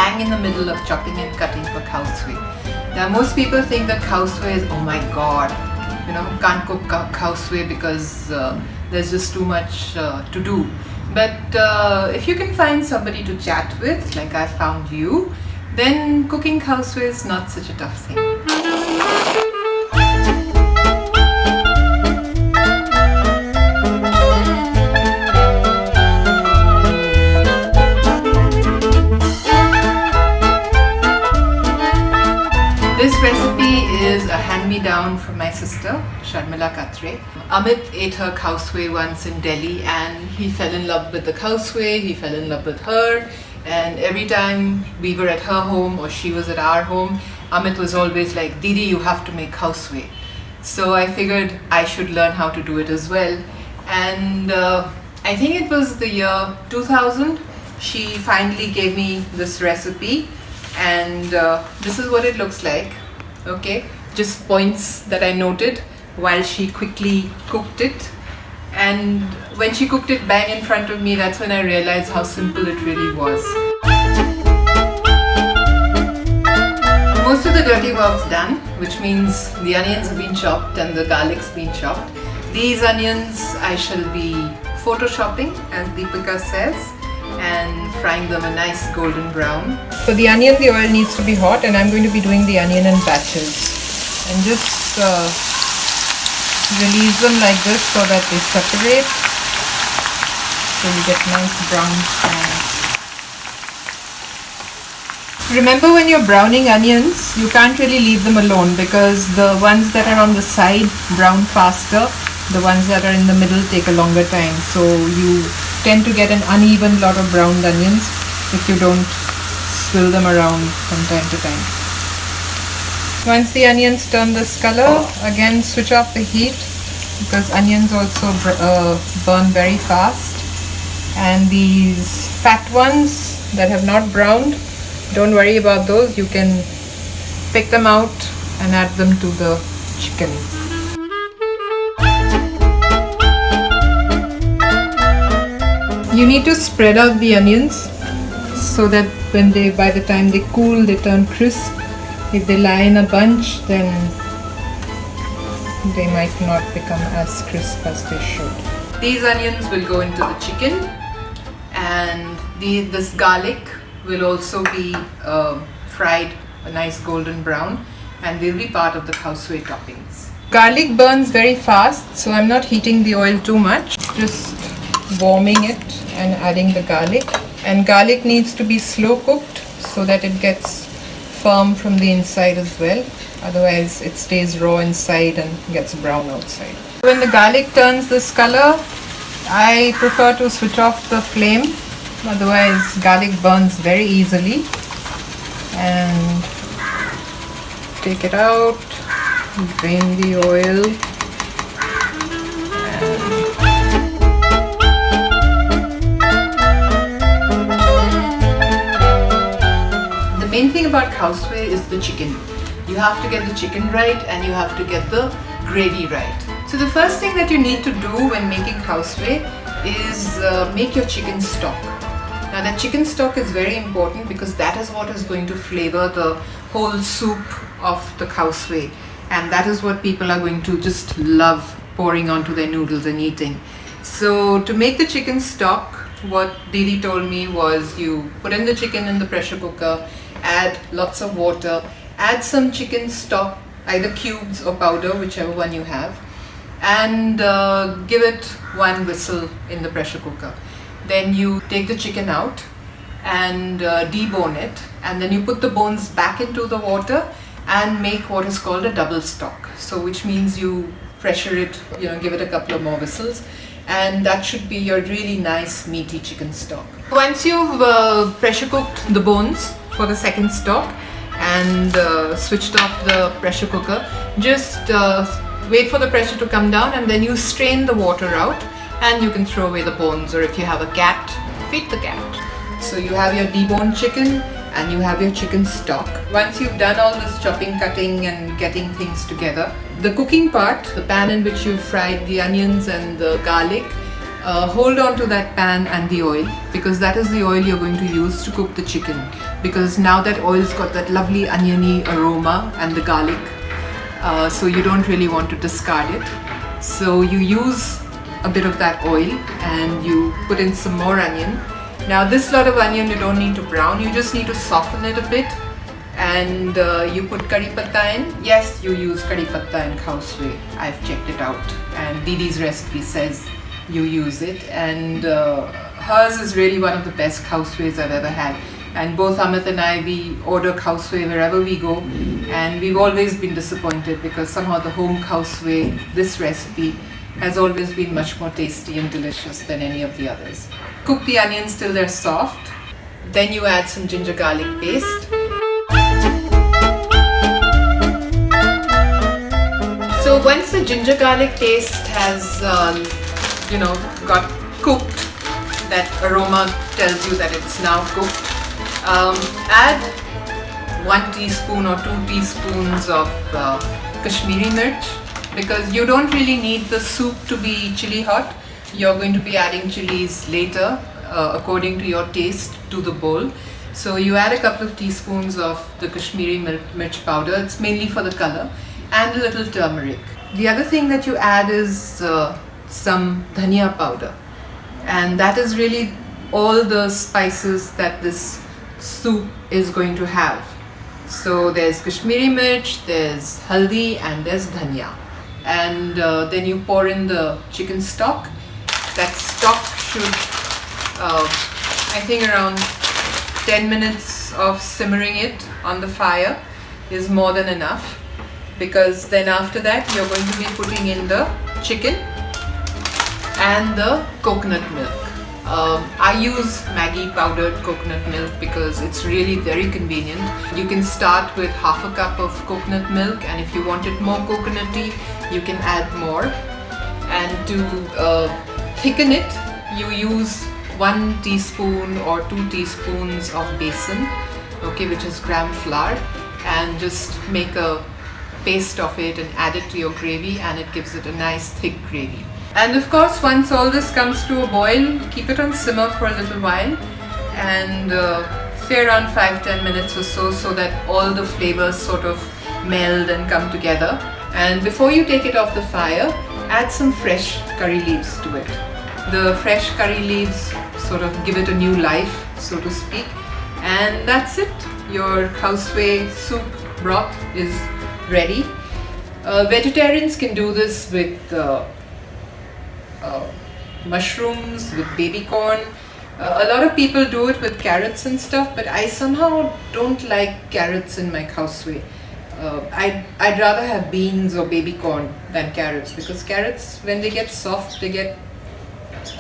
bang in the middle of chopping and cutting for Khow Suey. Now most people think that Khow Suey is, oh my god, can't cook Khow Suey because there's just too much to do. But if you can find somebody to chat with, like I found you, then cooking Khow Suey is not such a tough thing. This recipe is a hand-me-down from my sister, Sharmila Katre. Amit ate her Khow Suey once in Delhi and he fell in love with the Khow Suey, he fell in love with her, and every time we were at her home or she was at our home, Amit was always like, Didi, you have to make Khow Suey. So I figured I should learn how to do it as well. And I think it was the year 2000, she finally gave me this recipe. And this is what it looks like. Okay, just points that I noted while she quickly cooked it. And when she cooked it bang in front of me, that's when I realized how simple it really was. Most of the dirty work's done, which means the onions have been chopped and the garlic's been chopped. These onions I shall be photoshopping, as Deepika says, and frying them a nice golden brown. For the onion, the oil needs to be hot, and I'm going to be doing the onion in batches. And just release them like this so that they separate. So you get nice brown strands. Remember, when you're browning onions, you can't really leave them alone because the ones that are on the side brown faster, the ones that are in the middle take a longer time. So you tend to get an uneven lot of browned onions if you don't swill them around from time to time. Once the onions turn this color, again switch off the heat because onions also burn very fast. And these fat ones that have not browned, don't worry about those. You can pick them out and add them to the chicken. You need to spread out the onions so that when by the time they cool, they turn crisp. If they lie in a bunch, then they might not become as crisp as they should. These onions will go into the chicken, and this garlic will also be fried a nice golden brown, and they'll be part of the Khow Suey toppings. Garlic burns very fast, so I'm not heating the oil too much. Just warming it and adding the garlic. And garlic needs to be slow cooked so that it gets firm from the inside as well. Otherwise it stays raw inside and gets brown outside. When the garlic turns this color, I prefer to switch off the flame. Otherwise garlic burns very easily. And take it out, drain the oil. The main thing about Khow Suey is the chicken. You have to get the chicken right and you have to get the gravy right. So the first thing that you need to do when making Khow Suey is make your chicken stock. Now that chicken stock is very important because that is what is going to flavor the whole soup of the Khow Suey, and that is what people are going to just love pouring onto their noodles and eating. So to make the chicken stock, what Didi told me was you put in the chicken in the pressure cooker, add lots of water, add some chicken stock, either cubes or powder, whichever one you have, and give it one whistle in the pressure cooker. Then you take the chicken out and debone it, and then you put the bones back into the water and make what is called a double stock. So which means you pressure it, give it a couple of more whistles, and that should be your really nice meaty chicken stock. Once you've pressure cooked the bones for the second stock and switched off the pressure cooker, just wait for the pressure to come down, and then you strain the water out, and you can throw away the bones, or if you have a cat, feed the cat. So you have your deboned chicken and you have your chicken stock. Once you've done all this chopping, cutting and getting things together, the cooking part, the pan in which you've fried the onions and the garlic, hold on to that pan and the oil, because that is the oil you're going to use to cook the chicken. because now that oil's got that lovely oniony aroma and the garlic, so you don't really want to discard it. So you use a bit of that oil and you put in some more onion. Now this lot of onion you don't need to brown, you just need to soften it a bit. And you put curry patta in. Yes, you use curry patta in Khow Suey. I've checked it out, and Didi's recipe says you use it, and hers is really one of the best Khow Sueys I've ever had. And both Amit and I, we order Khow Suey wherever we go, and we've always been disappointed because somehow the home Khow Suey, this recipe, has always been much more tasty and delicious than any of the others. Cook the onions till they're soft. Then you add some ginger garlic paste. So once the ginger garlic paste has, got cooked, that aroma tells you that it's now cooked. Add 1 teaspoon or 2 teaspoons of Kashmiri mirch, because you don't really need the soup to be chili hot. You're going to be adding chilies later according to your taste to the bowl. So you add a couple of teaspoons of the Kashmiri mirch powder. It's mainly for the color. And a little turmeric. The other thing that you add is some dhaniya powder, and that is really all the spices that this soup is going to have. So there's Kashmiri mirch, there's haldi, and there's dhaniya. And then you pour in the chicken stock. That stock should, I think around 10 minutes of simmering it on the fire is more than enough, because then after that you're going to be putting in the chicken and the coconut milk. I use Maggi powdered coconut milk because it's really very convenient. You can start with half a cup of coconut milk, and if you want it more coconutty, you can add more. And to thicken it, you use 1 teaspoon or 2 teaspoons of besan, okay, which is gram flour, and just make a paste of it and add it to your gravy, and it gives it a nice thick gravy. And of course, once all this comes to a boil, keep it on simmer for a little while, and say around 5-10 minutes or so that all the flavors sort of meld and come together. And before you take it off the fire, add some fresh curry leaves to it. The fresh curry leaves sort of give it a new life, so to speak. And that's it. Your Khow Suey soup broth is ready. Vegetarians can do this with mushrooms, with baby corn. A lot of people do it with carrots and stuff, but I somehow don't like carrots in my Khow Suey. I'd rather have beans or baby corn than carrots, because carrots, when they get soft, they get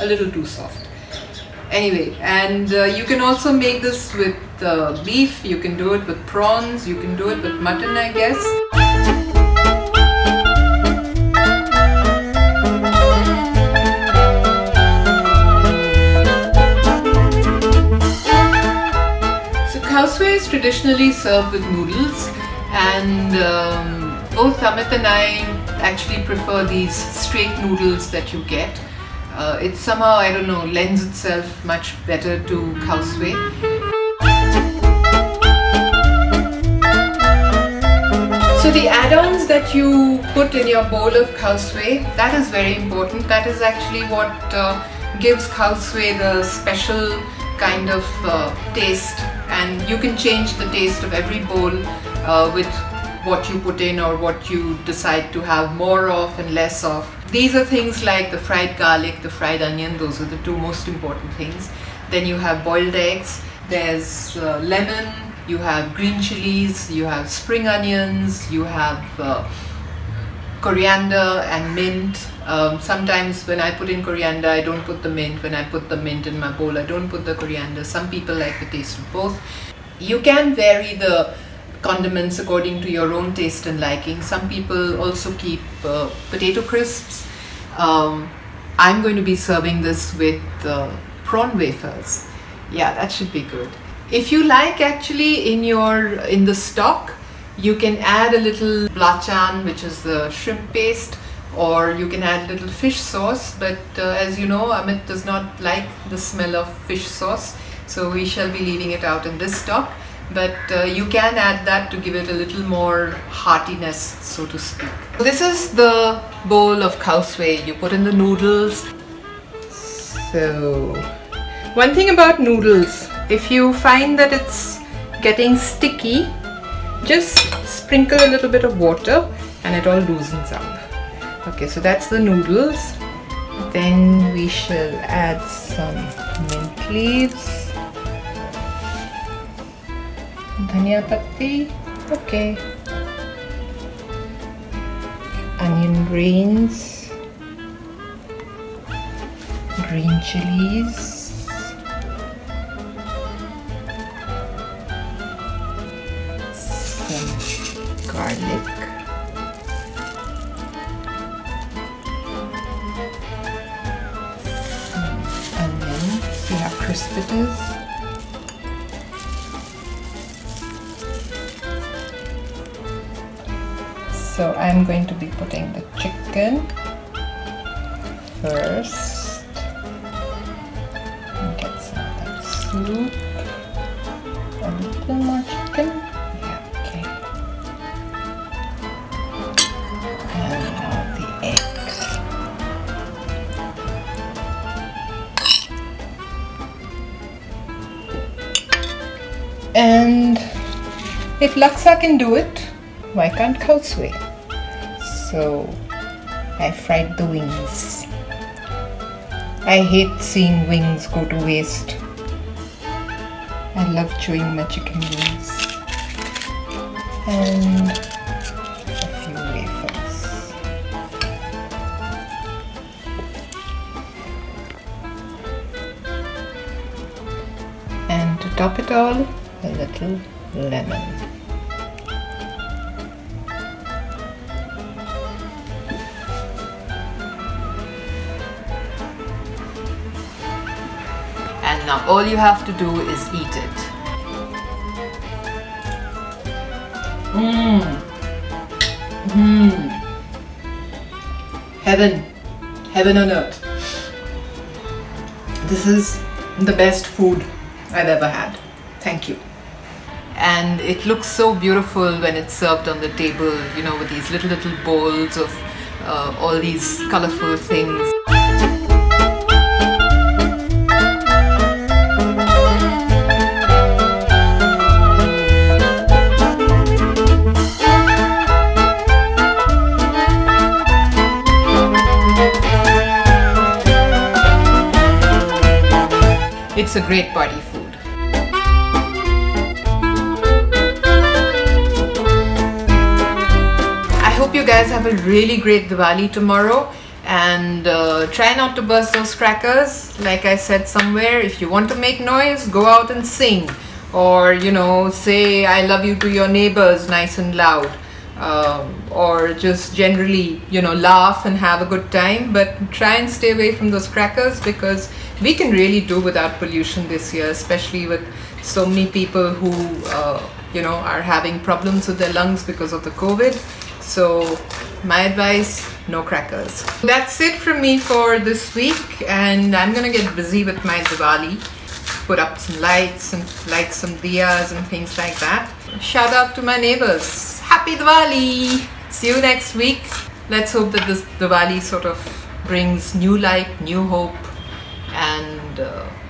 a little too soft. Anyway, and you can also make this with beef, you can do it with prawns, you can do it with mutton, I guess. So Khow Suey is traditionally served with noodles, and both Amit and I actually prefer these straight noodles that you get. It somehow, I don't know, lends itself much better to Khow Suey. So the add-ons that you put in your bowl of Khow Suey, that is very important. That is actually what gives Khow Suey the special kind of taste, and you can change the taste of every bowl with what you put in or what you decide to have more of and less of. These are things like the fried garlic, the fried onion, those are the 2 most important things. Then you have boiled eggs, there's lemon, you have green chilies, you have spring onions, you have coriander and mint. Sometimes when I put in coriander, I don't put the mint. When I put the mint in my bowl, I don't put the coriander. Some people like the taste of both. You can vary the condiments according to your own taste and liking. Some people also keep potato crisps. I'm going to be serving this with prawn wafers. Yeah, that should be good. If you like, actually in the stock, you can add a little blachan, which is the shrimp paste, or you can add a little fish sauce, but as you know, Amit does not like the smell of fish sauce, so we shall be leaving it out in this stock. but you can add that to give it a little more heartiness, so to speak. This is the bowl of Khow Suey. You put in the noodles. So, one thing about noodles, if you find that it's getting sticky, just sprinkle a little bit of water and it all loosens up. Okay, so that's the noodles. Then we shall add some mint leaves, dhaniya patti, okay, onion greens, green chilies, some garlic, see how crisp it is. So I'm going to be putting the chicken first. And get some of that soup. A little more chicken. Yeah, okay. And now the eggs. And if laksa can do it, why can't Khow Suey? So I fried the wings. I hate seeing wings go to waste. I love chewing my chicken wings. And a few wafers. And to top it all, a little lemon. And now all you have to do is eat it. Heaven. Heaven on earth. This is the best food I've ever had. Thank you. And it looks so beautiful when it's served on the table, you know, with these little bowls of all these colorful things. It's a great party food. I hope you guys have a really great Diwali tomorrow, and try not to burst those crackers. Like I said somewhere, if you want to make noise, go out and sing, or you know, say I love you to your neighbors nice and loud, or just generally, you know, laugh and have a good time, but try and stay away from those crackers, because we can really do without pollution this year, especially with so many people who you know, are having problems with their lungs because of the COVID. So my advice, no crackers. That's it from me for this week, and I'm gonna get busy with my Diwali, put up some lights and light some diyas and things like that. Shout out to my neighbors. Happy Diwali! See you next week. Let's hope that this Diwali sort of brings new light, new hope, and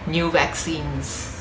new vaccines.